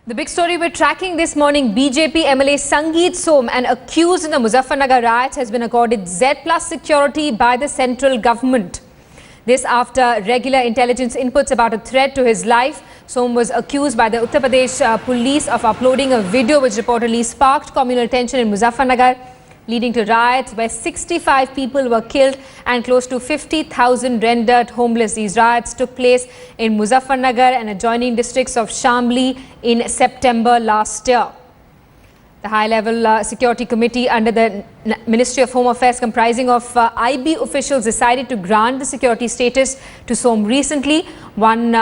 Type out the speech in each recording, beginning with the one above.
The big story we're tracking this morning, BJP MLA Sangeet Som, an accused in the Muzaffarnagar riots, has been accorded Z+ security by the central government. This after regular intelligence inputs about a threat to his life. Som was accused by the Uttar Pradesh police of uploading a video which reportedly sparked communal tension in Muzaffarnagar, leading to riots where 65 people were killed and close to 50,000 rendered homeless. These riots took place in Muzaffarnagar and adjoining districts of Shamli in September last year. The high-level security committee under the Ministry of Home Affairs comprising of IB officials decided to grant the security status to Som recently. One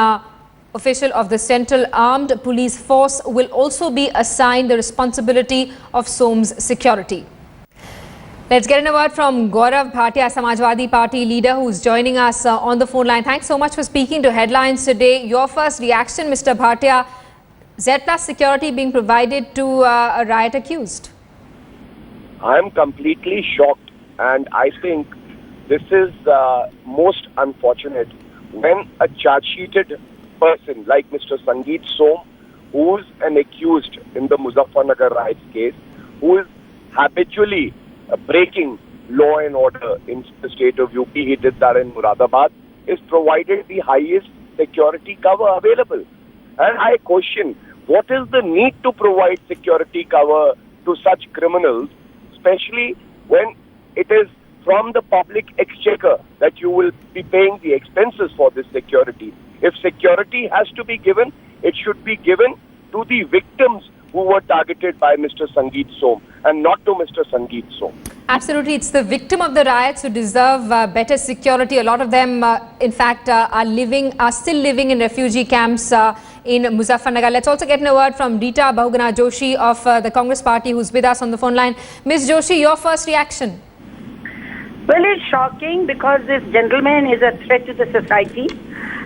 official of the Central Armed Police Force will also be assigned the responsibility of Som's security. Let's get a word from Govt, Samajwadi Party leader, who's joining us on the phone line. Thanks so much for speaking to Headlines today. Your first reaction, Mr. Bhatia, Z+ security being provided to a riot accused? I am completely shocked, and I think this is most unfortunate when a charge-sheeted person like Mr. Sangeet Som, who's an accused in the Muzaffarnagar riots case, who is habitually breaking law and order in the state of UP, he did that in Muradabad, is provided the highest security cover available. And I question, what is the need to provide security cover to such criminals, especially when it is from the public exchequer that you will be paying the expenses for this security? If security has to be given, it should be given to the victims who were targeted by Mr. Sangeet Som and not to Mr. Sangeet Som. Absolutely. It's the victim of the riots who deserve better security. A lot of them, in fact, are still living in refugee camps in Muzaffarnagar. Let's also get a word from Rita Bahuguna Joshi of the Congress party, who's with us on the phone line. Ms. Joshi, your first reaction? Well, it's shocking because this gentleman is a threat to the society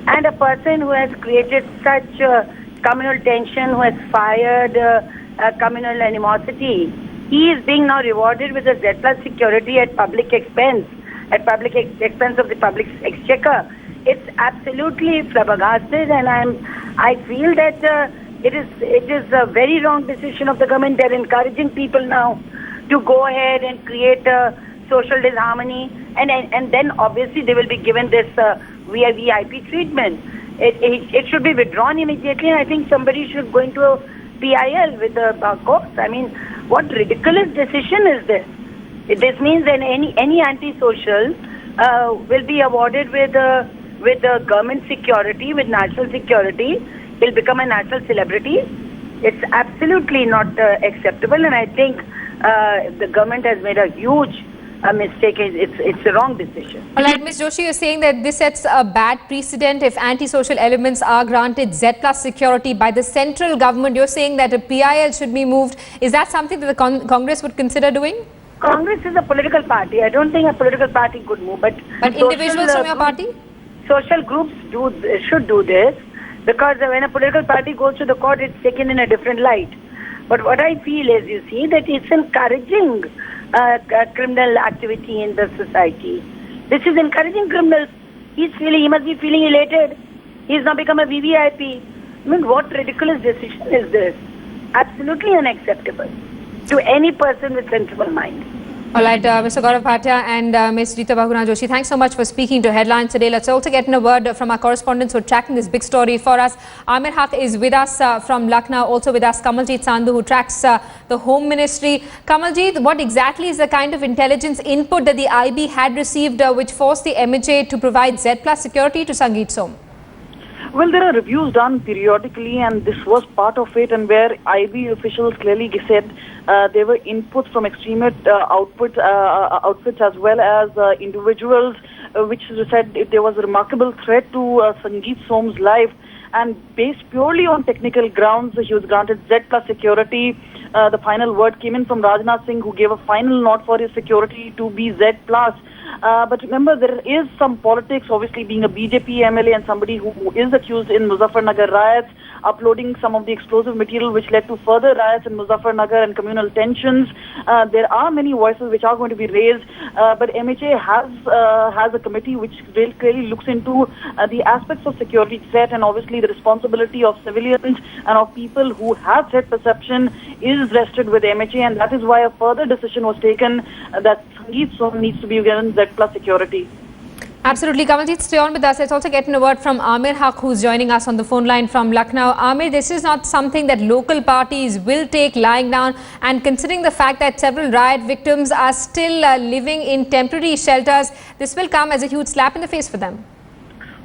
and a person who has created such communal tension, who has fired communal animosity. He is being now rewarded with a Z+ security at public expense of the public exchequer. It's absolutely flabbergasted, and I feel that it is a very wrong decision of the government. They're encouraging people now to go ahead and create social disharmony, and then obviously they will be given this VIP treatment. It should be withdrawn immediately, and I think somebody should go into a PIL with the courts. I mean, what ridiculous decision is this? This means that any anti-social will be awarded with government security, with national security, will become a national celebrity. It's absolutely not acceptable, and I think the government has made a huge mistake. It's a wrong decision. All right, Ms. Joshi, you're saying that this sets a bad precedent if anti-social elements are granted Z+ security by the central government. You're saying that a PIL should be moved. Is that something that the Congress would consider doing? Congress is a political party. I don't think a political party could move, but individuals from your party? Social groups should do this, because when a political party goes to the court, it's taken in a different light. But what I feel is, you see, that it's encouraging criminal activity in the society. This is encouraging criminals. He must be feeling elated. He's now become a VVIP. I mean, what ridiculous decision is this? Absolutely unacceptable to any person with sensible mind. All right, Mr. Gaurav Bhatia and Ms. Rita Bahuguna Joshi, thanks so much for speaking to Headlines today. Let's also get in a word from our correspondents who are tracking this big story for us. Amir Haq is with us from Lucknow, also with us Kamaljeet Sandhu, who tracks the Home Ministry. Kamaljeet, what exactly is the kind of intelligence input that the IB had received which forced the MHA to provide Z+ security to Sangeet Som? Well, there are reviews done periodically, and this was part of it, and where IB officials clearly said there were inputs from extremist outfits as well as individuals, which said there was a remarkable threat to Sangeet Som's life, and based purely on technical grounds, he was granted Z+ security the final word came in from Rajnath Singh, who gave a final nod for his security to be Z+. But remember, there is some politics, obviously being a BJP MLA and somebody who is accused in Muzaffarnagar riots, uploading some of the explosive material which led to further riots in Muzaffarnagar and communal tensions. There are many voices which are going to be raised, but MHA has a committee which clearly looks into the aspects of security threat, and obviously the responsibility of civilians and of people who have threat perception is vested with MHA, and that is why a further decision was taken that Sangeet Som needs to be given Z+ security. Absolutely. Kamaljeet, stay on with us. Let's also get a word from Amir Haq, who's joining us on the phone line from Lucknow. Amir, this is not something that local parties will take lying down, and considering the fact that several riot victims are still living in temporary shelters, this will come as a huge slap in the face for them.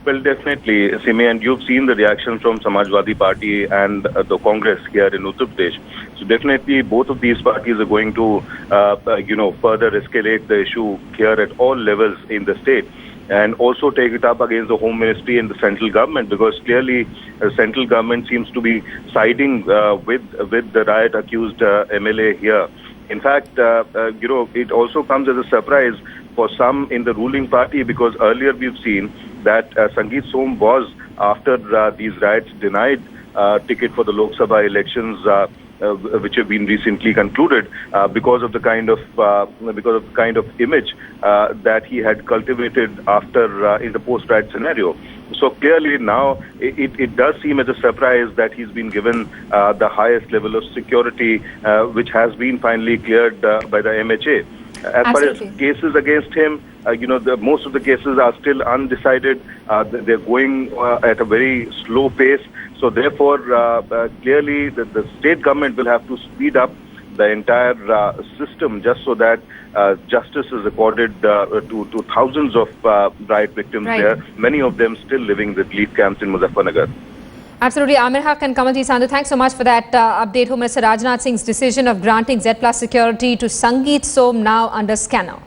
Well, definitely, Simi, and you've seen the reaction from Samajwadi Party and the Congress here in Uttar Pradesh. So definitely, both of these parties are going to, further escalate the issue here at all levels in the state, and also take it up against the Home Ministry and the central government, because clearly the central government seems to be siding with the riot accused MLA here. In fact, it also comes as a surprise for some in the ruling party, because earlier we've seen that Sangeet Som was, after these riots, denied ticket for the Lok Sabha elections, which have been recently concluded, because of the kind of image that he had cultivated after in the post-riot scenario. So clearly now it does seem as a surprise that he's been given the highest level of security, which has been finally cleared by the MHA. As Absolutely. far as cases against him, most of the cases are still undecided. They're going at a very slow pace. So therefore, clearly the state government will have to speed up the entire system just so that justice is accorded to thousands of riot victims there, many of them still living in the relief camps in Muzaffarnagar. Absolutely. Amir Haq and Kamaljeet Sandhu, thanks so much for that update. Home Minister Rajnath Singh's decision of granting Z+ security to Sangeet Som now under scanner.